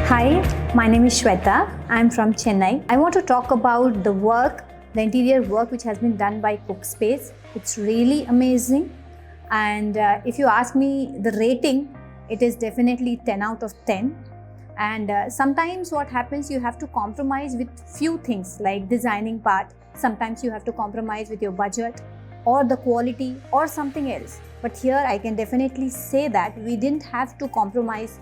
Hi, my name is Shweta. I'm from Chennai. I want to talk about the interior work which has been done by Cookscape. It's really amazing. And if you ask me the rating, it is definitely 10 out of 10. And sometimes what happens, you have to compromise with few things like designing part. Sometimes you have to compromise with your budget or the quality or something else. But here I can definitely say that we didn't have to compromise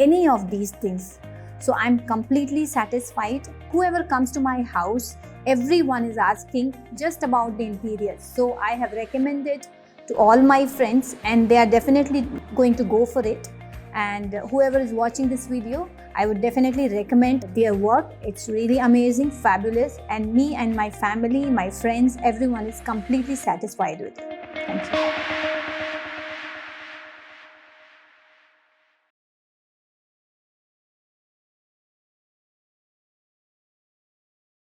any of these things. So I'm completely satisfied. Whoever comes to my house, everyone is asking just about the interior. So I have recommended to all my friends and they are definitely going to go for it. And whoever is watching this video, I would definitely recommend their work. It's really amazing, fabulous, and me and my family, my friends, everyone is completely satisfied with it. Thank you.